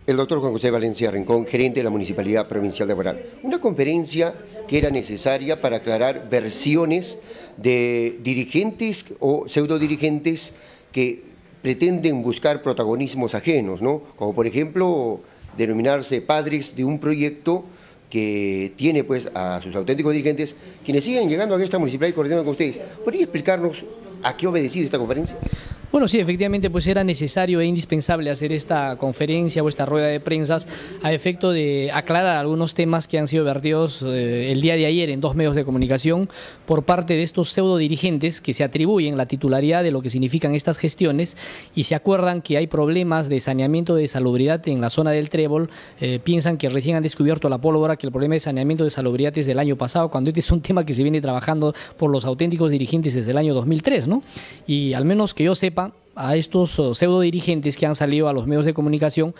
El doctor Juan José Valencia Rincón, gerente de la Municipalidad Provincial de Huaral. Una conferencia que era necesaria para aclarar versiones de dirigentes o pseudodirigentes que pretenden buscar protagonismos ajenos, ¿no? Como por ejemplo, denominarse padres de un proyecto que tiene pues a sus auténticos dirigentes, quienes siguen llegando a esta municipalidad y coordinando con ustedes. ¿Podría explicarnos a qué ha obedecido esta conferencia? Bueno, sí, efectivamente, pues era necesario e indispensable hacer esta conferencia o esta rueda de prensa a efecto de aclarar algunos temas que han sido vertidos el día de ayer en 2 medios de comunicación por parte de estos pseudo dirigentes que se atribuyen la titularidad de lo que significan estas gestiones y se acuerdan que hay problemas de saneamiento de salubridad en la zona del Trébol, piensan que recién han descubierto la pólvora, que el problema de saneamiento de salubridad es del año pasado, cuando este es un tema que se viene trabajando por los auténticos dirigentes desde el año 2003, ¿no? Y al menos que yo sepa, a estos pseudo dirigentes que han salido a los medios de comunicación,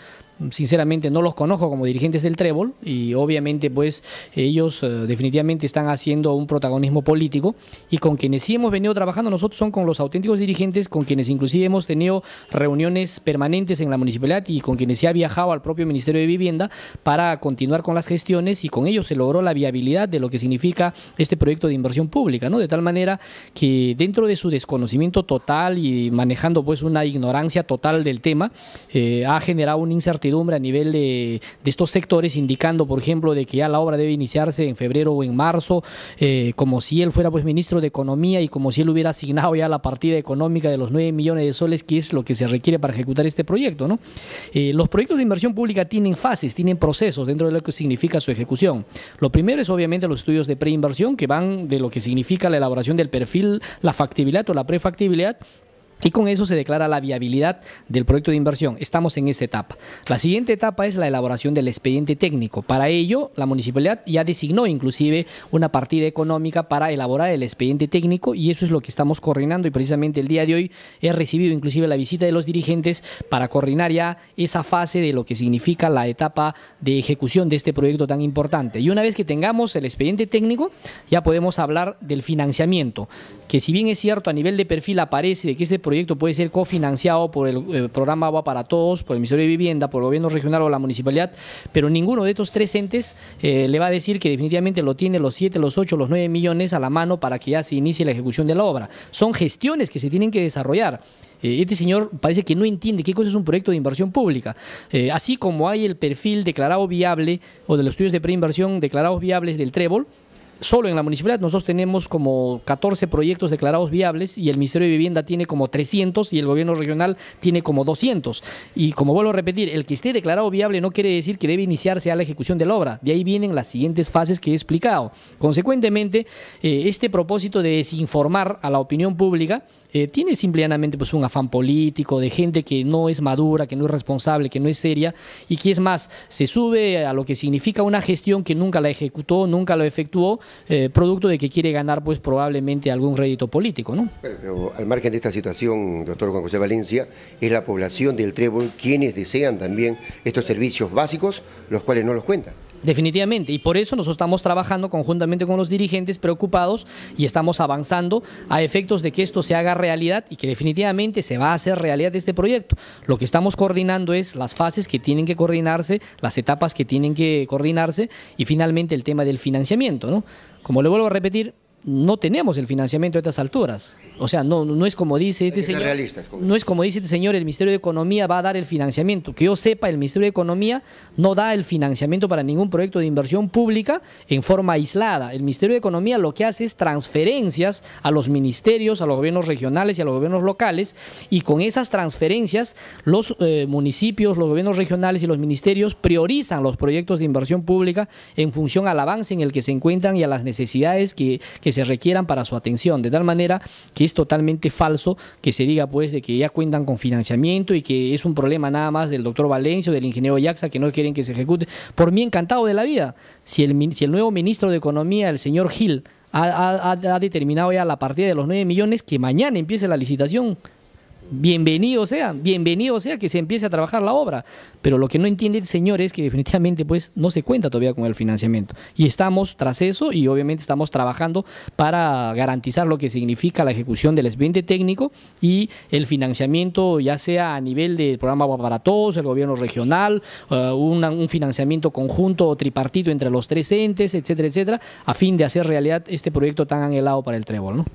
sinceramente no los conozco como dirigentes del Trébol y obviamente pues ellos definitivamente están haciendo un protagonismo político y con quienes sí hemos venido trabajando nosotros son con los auténticos dirigentes, con quienes inclusive hemos tenido reuniones permanentes en la municipalidad y con quienes se ha viajado al propio Ministerio de Vivienda para continuar con las gestiones y con ellos se logró la viabilidad de lo que significa este proyecto de inversión pública, ¿no? De tal manera que dentro de su desconocimiento total y manejando pues una ignorancia total del tema, ha generado una incertidumbre a nivel de estos sectores, indicando, por ejemplo, de que ya la obra debe iniciarse en febrero o en marzo, como si él fuera pues ministro de Economía y como si él hubiera asignado ya la partida económica de los 9 millones de soles, que es lo que se requiere para ejecutar este proyecto, ¿no? Los proyectos de inversión pública tienen fases, tienen procesos dentro de lo que significa su ejecución. Lo primero es obviamente los estudios de preinversión, que van de lo que significa la elaboración del perfil, la factibilidad o la prefactibilidad, y con eso se declara la viabilidad del proyecto de inversión. Estamos en esa etapa. La siguiente etapa es la elaboración del expediente técnico. Para ello, la municipalidad ya designó inclusive una partida económica para elaborar el expediente técnico y eso es lo que estamos coordinando y precisamente el día de hoy he recibido inclusive la visita de los dirigentes para coordinar ya esa fase de lo que significa la etapa de ejecución de este proyecto tan importante. Y una vez que tengamos el expediente técnico, ya podemos hablar del financiamiento, que si bien es cierto a nivel de perfil aparece de que este proyecto puede ser cofinanciado por el programa Agua para Todos, por el Ministerio de Vivienda, por el gobierno regional o la municipalidad, pero ninguno de estos 3 entes le va a decir que definitivamente lo tiene los 7, los 8, los 9 millones a la mano para que ya se inicie la ejecución de la obra. Son gestiones que se tienen que desarrollar. Este señor parece que no entiende qué cosa es un proyecto de inversión pública. Así como hay el perfil declarado viable o de los estudios de preinversión declarados viables del Trébol, solo en la municipalidad nosotros tenemos como 14 proyectos declarados viables y el Ministerio de Vivienda tiene como 300 y el gobierno regional tiene como 200. Y como vuelvo a repetir, el que esté declarado viable no quiere decir que debe iniciarse a la ejecución de la obra. De ahí vienen las siguientes fases que he explicado. Consecuentemente, este propósito de desinformar a la opinión pública tiene simplemente pues un afán político de gente que no es madura, que no es responsable, que no es seria y que es más, se sube a lo que significa una gestión que nunca la ejecutó, nunca lo efectuó, producto de que quiere ganar pues probablemente algún rédito político, ¿no? Pero al margen de esta situación, doctor Juan José Valencia, es la población del Trébol quienes desean también estos servicios básicos, los cuales no los cuentan. Definitivamente, y por eso nosotros estamos trabajando conjuntamente con los dirigentes preocupados y estamos avanzando a efectos de que esto se haga realidad y que definitivamente se va a hacer realidad este proyecto. Lo que estamos coordinando es las fases que tienen que coordinarse, las etapas que tienen que coordinarse y finalmente el tema del financiamiento, ¿no? Como le vuelvo a repetir, no tenemos el financiamiento a estas alturas. O sea, no es como dice este señor. No es como dice este señor, el Ministerio de Economía va a dar el financiamiento. Que yo sepa, el Ministerio de Economía no da el financiamiento para ningún proyecto de inversión pública en forma aislada. El Ministerio de Economía lo que hace es transferencias a los ministerios, a los gobiernos regionales y a los gobiernos locales, y con esas transferencias los municipios, los gobiernos regionales y los ministerios priorizan los proyectos de inversión pública en función al avance en el que se encuentran y a las necesidades que se requieran para su atención, de tal manera que es totalmente falso que se diga pues de que ya cuentan con financiamiento y que es un problema nada más del doctor Valencia o del ingeniero Yaxa que no quieren que se ejecute. Por mí encantado de la vida, si el nuevo ministro de Economía, el señor Gil, ha determinado ya la partida de los 9 millones, que mañana empiece la licitación. bienvenido sea que se empiece a trabajar la obra, pero lo que no entiende el señor es que definitivamente pues no se cuenta todavía con el financiamiento y estamos tras eso y obviamente estamos trabajando para garantizar lo que significa la ejecución del expediente técnico y el financiamiento, ya sea a nivel del programa Agua para Todos, el gobierno regional, un financiamiento conjunto o tripartito entre los tres entes, etcétera, etcétera, a fin de hacer realidad este proyecto tan anhelado para el Trébol, ¿no?